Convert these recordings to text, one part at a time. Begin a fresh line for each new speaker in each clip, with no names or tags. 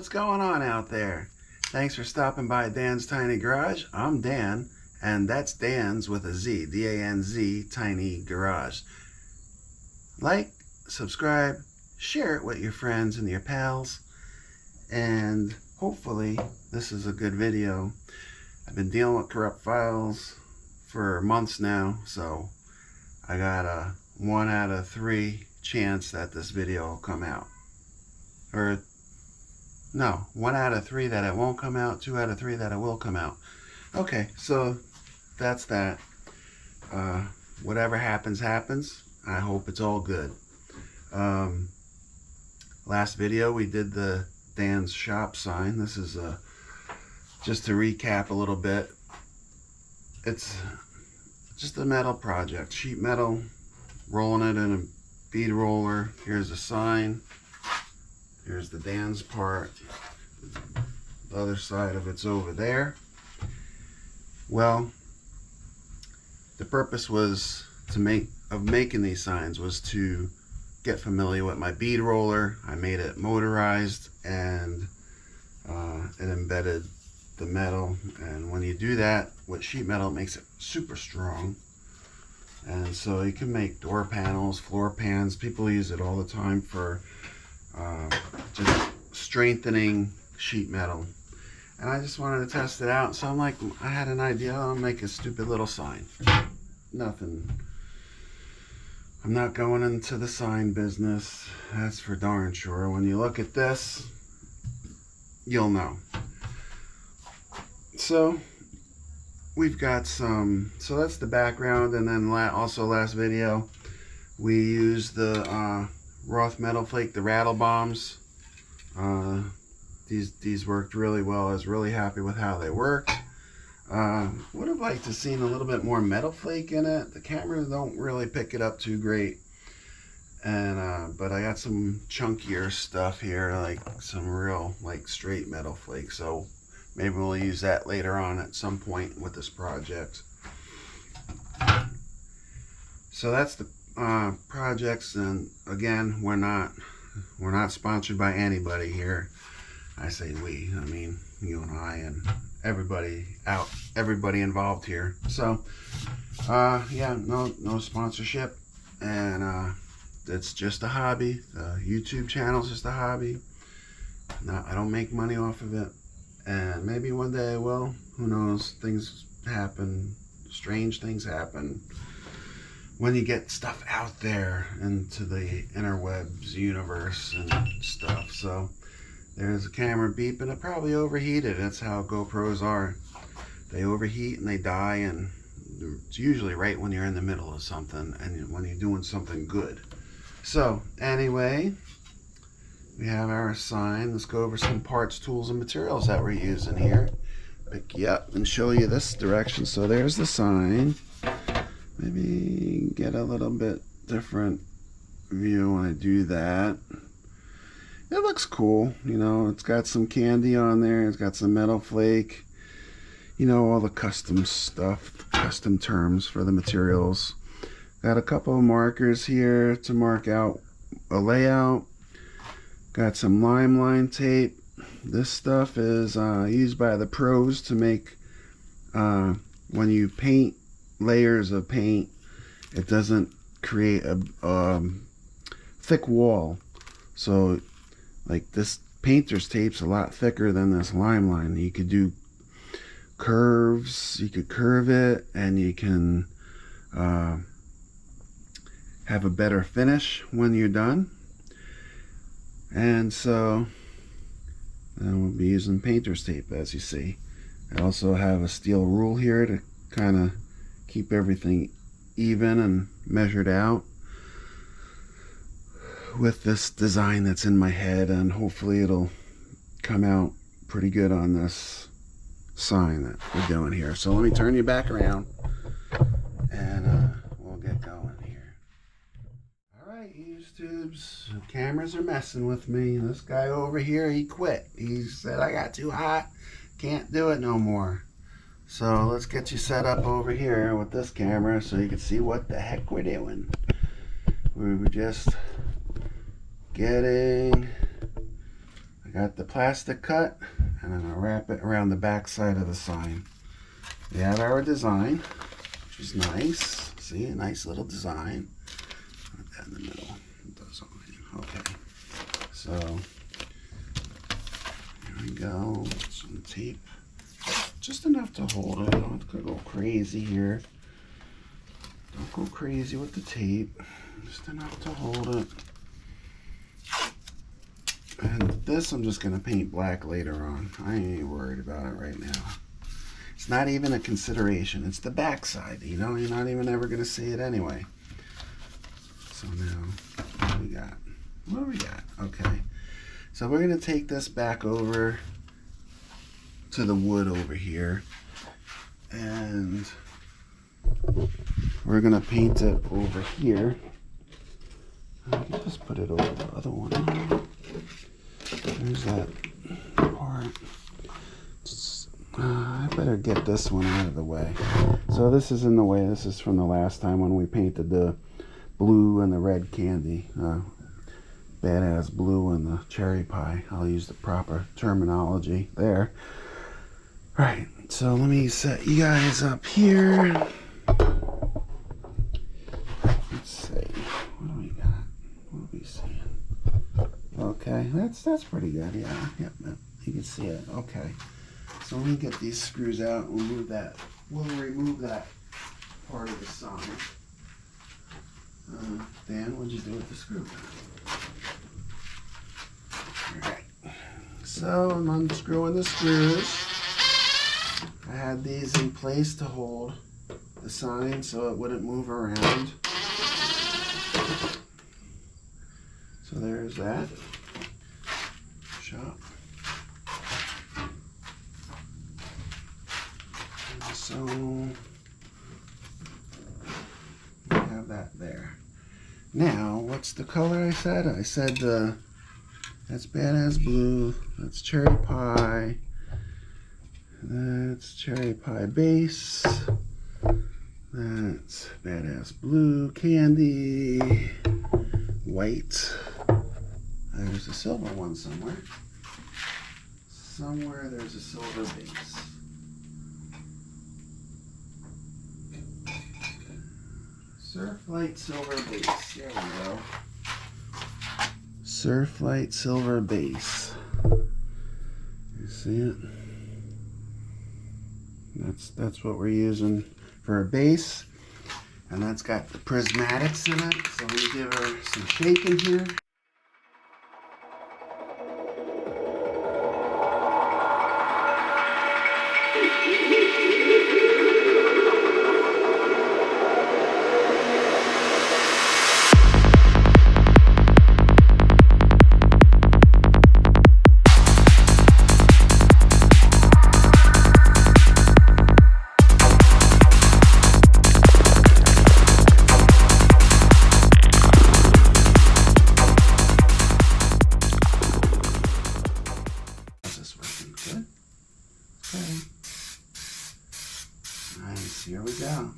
what's going on out there? Thanks for stopping by Dan's Tiny Garage. I'm Dan, and that's Dan's with a Z, D-A-N-Z, Tiny Garage. Like, subscribe, share it with your friends and your pals, and hopefully this is a good video. I've been dealing with corrupt files for months now, so I got a 1 out of 3 chance that this video will come out. Or no, 1 out of 3 that it won't come out, 2 out of 3 that it will come out. Okay, so that's that. Whatever happens, happens. I hope it's all good. Last video we did the Dan's Shop sign. This is just to recap a little bit. It's just a metal project, sheet metal, rolling it in a bead roller. Here's the sign. Here's the Dan's part. The other side of it's over there. Well, the purpose was making these signs was to get familiar with my bead roller. I made it motorized, and it embedded the metal. And when you do that with sheet metal, it makes it super strong. And so you can make door panels, floor pans. People use it all the time for just strengthening sheet metal. And I just wanted to test it out, so I'm like, I had an idea. I'll make a stupid little sign. Nothing. I'm not going into the sign business, that's for darn sure. When you look at this, you'll know. So we've got some, so that's the background. And then also last video we used the Roth metal flake, the rattle bombs. These worked really well. I was really happy with how they worked. Would have liked to seen a little bit more metal flake in it. The cameras don't really pick it up too great. And but I got some chunkier stuff here, like some real like straight metal flake. So maybe we'll use that later on at some point with this project. So that's the projects. And again, we're not sponsored by anybody here. I say we, I mean you and I and everybody involved here. So yeah, no sponsorship, and it's just a hobby. The YouTube channel's just a hobby. I don't make money off of it, and maybe one day I will. Who knows? Things happen, strange things happen when you get stuff out there into the interwebs universe and stuff. So there's a camera beeping. It probably overheated. That's how GoPros are. They overheat and they die, and it's usually right when you're in the middle of something and when you're doing something good. So anyway, we have our sign. Let's go over some parts, tools, and materials that we're using here. Pick you up and show you this direction. So there's the sign. Maybe get a little bit different view when I do that. It looks cool, you know. It's got some candy on there. It's got some metal flake. You know, all the custom stuff, custom terms for the materials. Got a couple of markers here to mark out a layout. Got some line tape. This stuff is used by the pros to make, when you paint layers of paint, it doesn't create a thick wall. So like this painter's tape's a lot thicker than this line. You could do curves, you could curve it, and you can have a better finish when you're done. And so then we'll be using painter's tape, as you see. I also have a steel rule here to kind of keep everything even and measured out with this design that's in my head, and hopefully it'll come out pretty good on this sign that we're doing here. So let me turn you back around and we'll get going here. Alright, YouTubes, the cameras are messing with me. This guy over here, he quit. He said I got too hot, can't do it no more. So let's get you set up over here with this camera so you can see what the heck we're doing. We were just getting, I I got the plastic cut, and I'm going to wrap it around the back side of the sign. We have our design, which is nice. See, a nice little design. Put that in the middle. Design. Okay. So, here we go. Some tape. Just enough to hold it. Don't have to go crazy here. Don't go crazy with the tape. Just enough to hold it. And this I'm just going to paint black later on. I ain't worried about it right now. It's not even a consideration. It's the back side, you know? You're not even ever going to see it anyway. So now, what do we got? What do we got? Okay. So we're going to take this back over to the wood over here. And we're going to paint it over here. I can just put it over the other one. There's that part. I better get this one out of the way. So this is in the way. This is from the last time when we painted the blue and the red candy. Badass blue and the cherry pie. I'll use the proper terminology there. Right, so let me set you guys up here. Let's see. What do we got? What are we seeing? Okay, that's pretty good. Yeah, yep, you can see it. Okay, so let me get these screws out. We'll move that. We'll remove that part of the sign. Dan, what'd you do with the screw? All right. So I'm unscrewing the screws. I had these in place to hold the sign so it wouldn't move around. So there's that. Shop. And so we have that there. Now, what's the color I said? I said that's badass blue. That's cherry pie. That's cherry pie base. That's badass blue candy. White. There's a silver one somewhere. Somewhere there's a silver base. Surflight silver base. There we go. Surflight silver base. You see it? That's what we're using for a base. And that's got the prismatics in it. So let me give her some shaking here. Nice, here we go.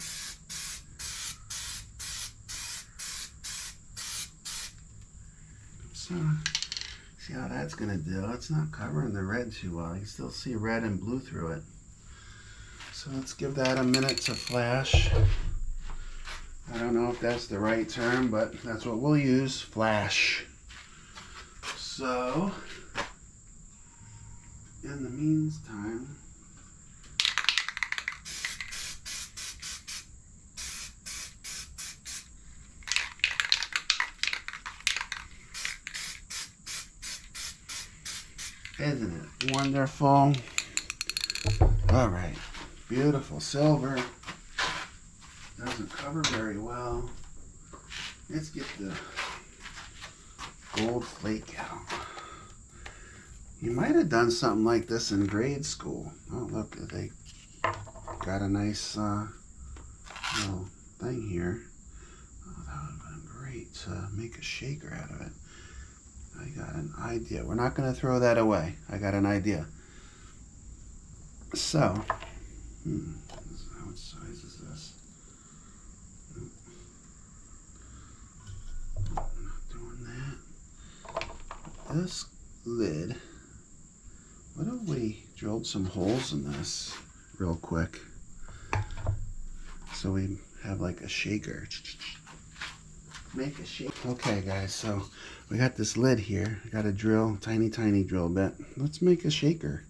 So, see how that's gonna do. It's not covering the red too well. You can still see red and blue through it. So let's give that a minute to flash. I don't know if that's the right term, but that's what we'll use, flash. So, in the meantime, isn't it wonderful? All right, beautiful silver. Doesn't cover very well. Let's get the gold flake out. You might have done something like this in grade school. Oh, look, they got a nice little thing here. Oh, that would have been great to make a shaker out of it. I got an idea. We're not going to throw that away. I got an idea. So, what size is this? Nope. I'm not doing that. This lid drilled some holes in this real quick. So we have like a shaker. Make a shake. Okay guys, so we got this lid here. I got a drill, tiny drill bit. Let's make a shaker.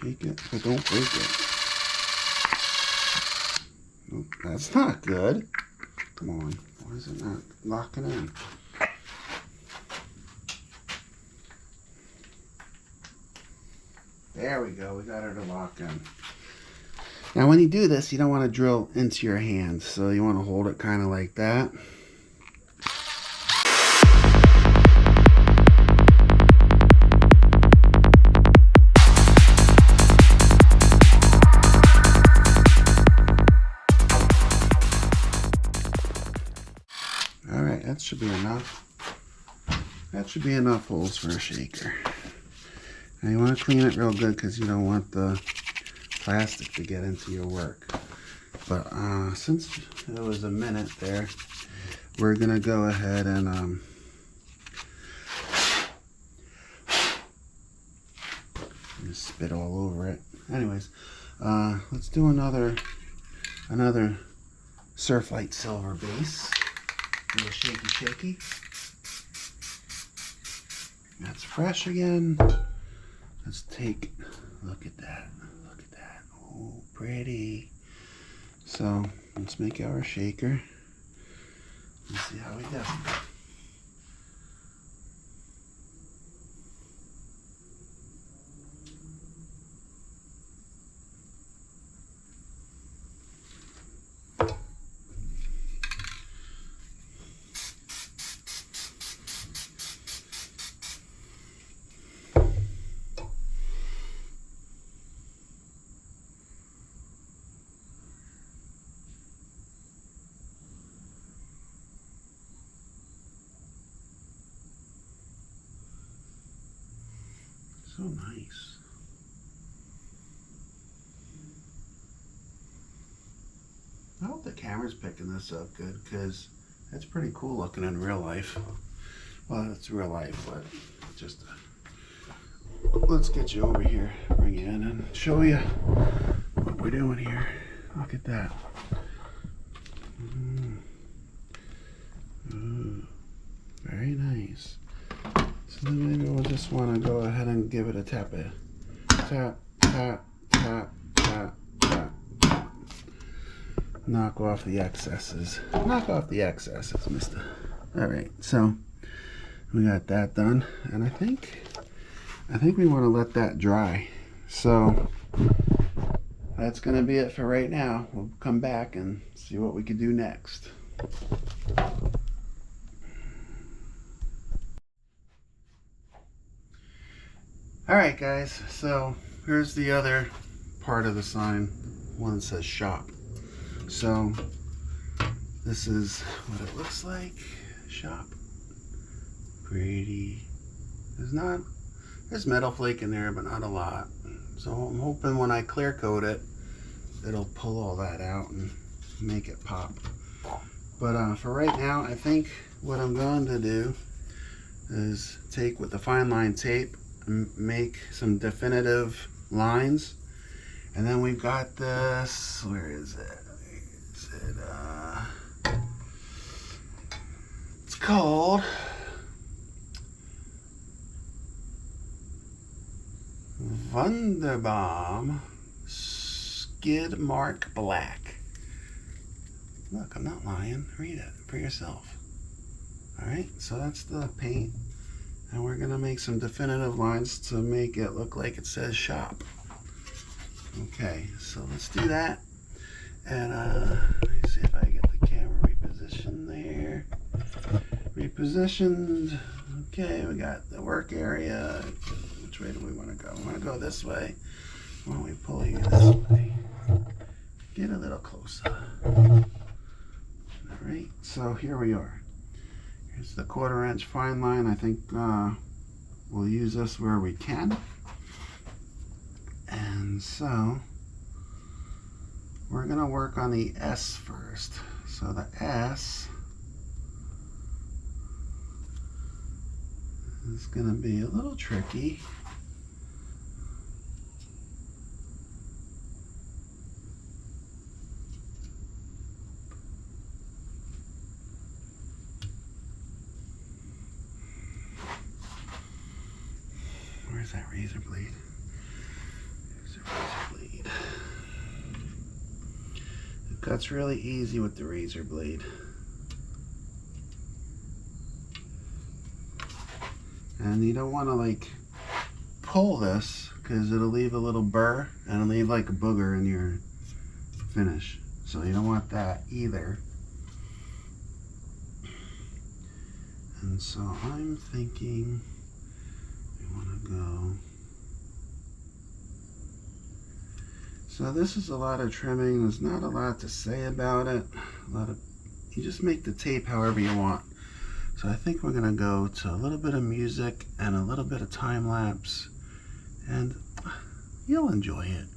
Shake it, but don't break it. Nope, that's not good. Come on, why is it not locking in? There we go, we got her to lock in. Now when you do this, you don't want to drill into your hand, so you want to hold it kind of like that. Alright, that should be enough. That should be enough holes for a shaker. Now you want to clean it real good because you don't want the plastic to get into your work. But since it was a minute there, we're gonna go ahead and just spit all over it. Anyways, let's do another Surflight silver base. A little shaky. That's fresh again. Let's take, look at that. Oh, pretty. So let's make our shaker. Let's see how we go. So nice. I hope the camera's picking this up good because it's pretty cool looking in real life. Well, it's real life, but just let's get you over here, bring you in and show you what we're doing here. Look at that. Ooh, very nice. So then maybe we'll just want to go ahead and give it a tap. Tap. Knock off the excesses. Mister. Alright, so we got that done. And I think we want to let that dry. So that's going to be it for right now. We'll come back and see what we can do next. Alright guys, so here's the other part of the sign, one that says shop. So this is what it looks like. Shop. Pretty. There's metal flake in there, but not a lot. So I'm hoping when I clear coat it, it'll pull all that out and make it pop. But for right now, I think what I'm going to do is take with the fine line tape and make some definitive lines. And then we've got this, where is it? It's called Wunderbaum Skid Mark Black. Look, I'm not lying. Read it for yourself. Alright, so that's the paint. And we're going to make some definitive lines to make it look like it says shop. Okay, so let's do that. And let me see if I get the camera repositioned there. Repositioned. Okay, we got the work area. Which way do we want to go? We want to go this way. Why don't we pull you this way? Get a little closer. Alright, so here we are. Here's the 1/4 inch fine line. I think we'll use this where we can. And so we're going to work on the S first. So the S is going to be a little tricky. Where's that razor blade? There's a razor blade. It cuts really easy with the razor blade. And you don't want to like pull this because it'll leave a little burr and it'll leave like a booger in your finish. So you don't want that either. And so I'm thinking we want to go. So this is a lot of trimming. There's not a lot to say about it. You just make the tape however you want. So I think we're gonna go to a little bit of music and a little bit of time lapse, and you'll enjoy it.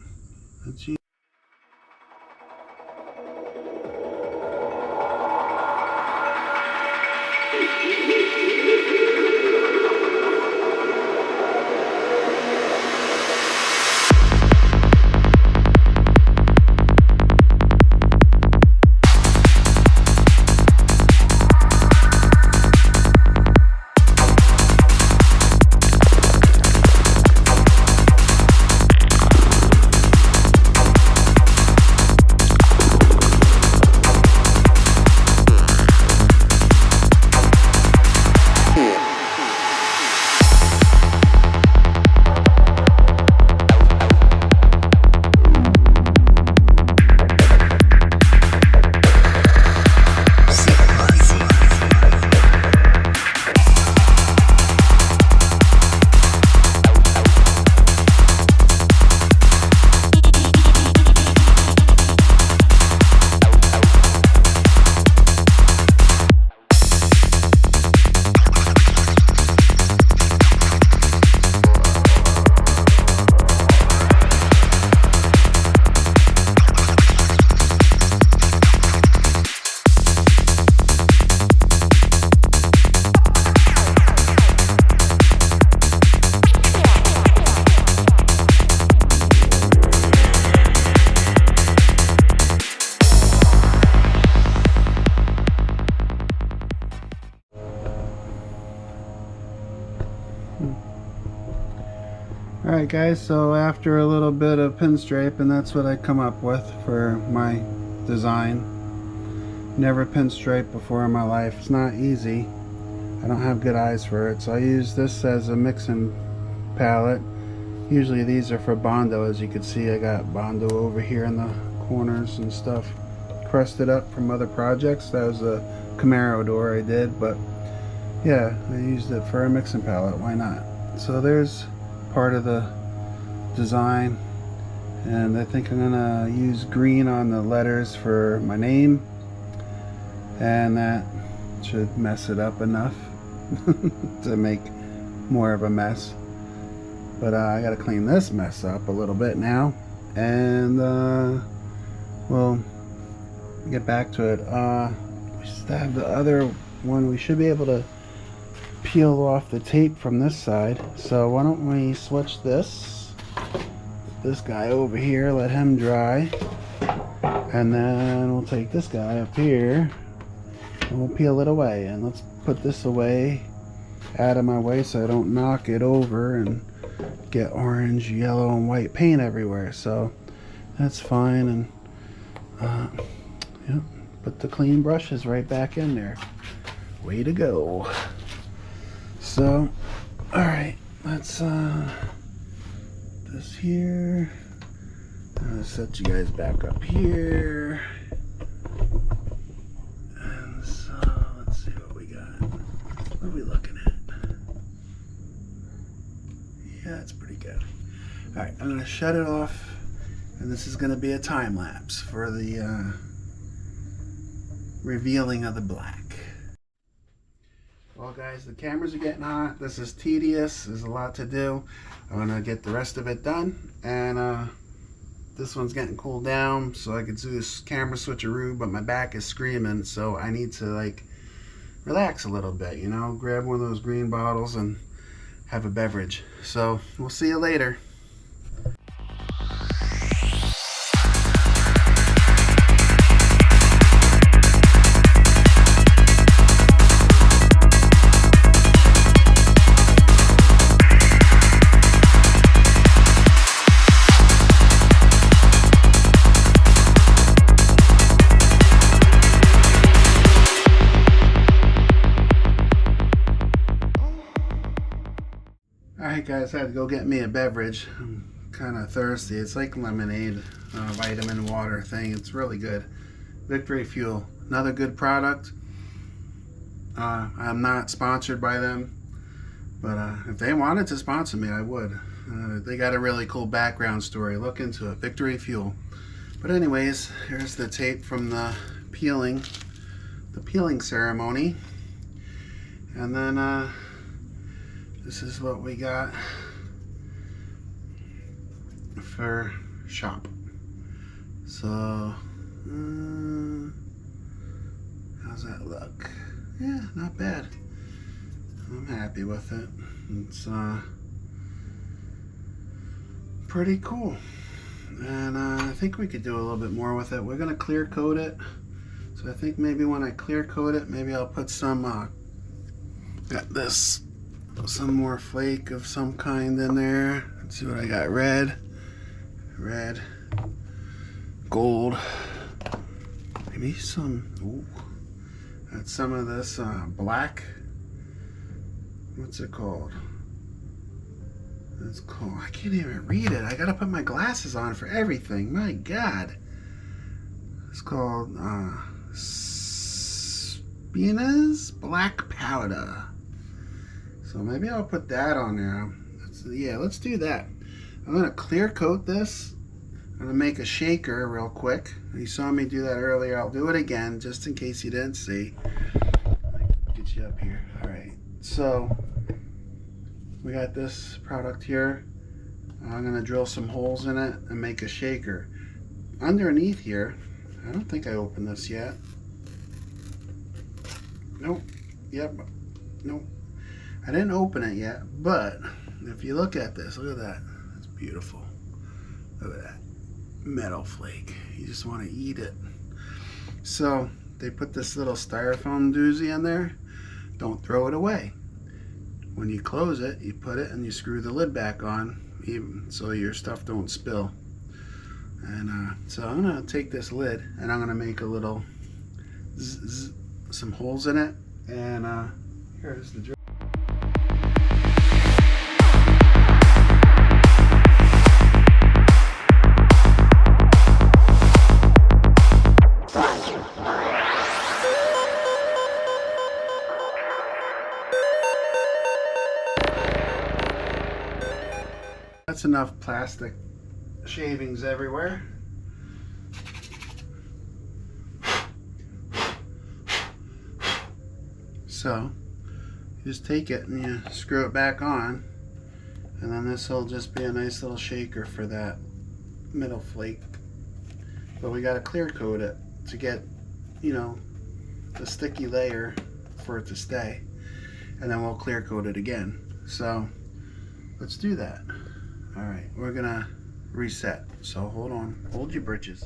Alright guys, so after a little bit of pinstripe, and that's what I come up with for my design. Never pinstriped before in my life. It's not easy. I don't have good eyes for it, so I use this as a mixing palette. Usually these are for Bondo. As you can see, I got Bondo over here in the corners and stuff crusted up from other projects. That was a Camaro door I did, but yeah, I used it for a mixing palette. Why not? So there's part of the design, and I think I'm gonna use green on the letters for my name, and that should mess it up enough to make more of a mess. But I gotta clean this mess up a little bit now, and we'll get back to it. We still have the other one. We should be able to peel off the tape from this side, so why don't we switch this guy over here, let him dry, and then we'll take this guy up here and we'll peel it away. And let's put this away out of my way so I don't knock it over and get orange, yellow, and white paint everywhere. So that's fine. And yeah, put the clean brushes right back in there. Way to go. So, alright, let's this here. I'm gonna set you guys back up here. And so, let's see what we got. What are we looking at? Yeah, it's pretty good. Alright, I'm gonna shut it off, and this is gonna be a time lapse for the revealing of the black. Well guys, the cameras are getting hot. This is tedious. There's a lot to do. I'm gonna get the rest of it done, and this one's getting cooled down so I could do this camera switcheroo, but my back is screaming, so I need to like relax a little bit, you know, grab one of those green bottles and have a beverage. So we'll see you later. Alright guys, I had to go get me a beverage. I'm kind of thirsty. It's like lemonade, vitamin water thing. It's really good. Victory Fuel, another good product. I'm not sponsored by them, but if they wanted to sponsor me, I would. They got a really cool background story. Look into it. Victory Fuel. But anyways, here's the tape from the peeling ceremony. And then this is what we got for shop. So how's that look? Yeah, not bad. I'm happy with it. It's pretty cool. And I think we could do a little bit more with it. We're gonna clear coat it. So I think maybe when I clear coat it, maybe I'll put some got this, some more flake of some kind in there. Let's see what I got. Red, gold, maybe some, ooh, got some of this black, what's it called? It's called, I can't even read it. I gotta put my glasses on for everything. My God. It's called Spina's Black Powder. So maybe I'll put that on there. Yeah, let's do that. I'm gonna clear coat this. I'm gonna make a shaker real quick. You saw me do that earlier. I'll do it again just in case you didn't see. Get you up here. All right. So we got this product here. I'm gonna drill some holes in it and make a shaker. Underneath here, I don't think I opened this yet. Nope. Yep. Nope. I didn't open it yet, but if you look at this, look at that. It's beautiful. Look at that. Metal flake. You just want to eat it. So they put this little styrofoam doozy in there. Don't throw it away. When you close it, you put it and you screw the lid back on, even so your stuff don't spill. And so I'm gonna take this lid and I'm gonna make a little some holes in it. And here's the drill. That's enough plastic shavings everywhere. So you just take it and you screw it back on, and then this will just be a nice little shaker for that middle flake. But we got to clear coat it to get, you know, the sticky layer for it to stay, and then we'll clear coat it again. So let's do that. All right, we're gonna reset. So hold on, hold your britches.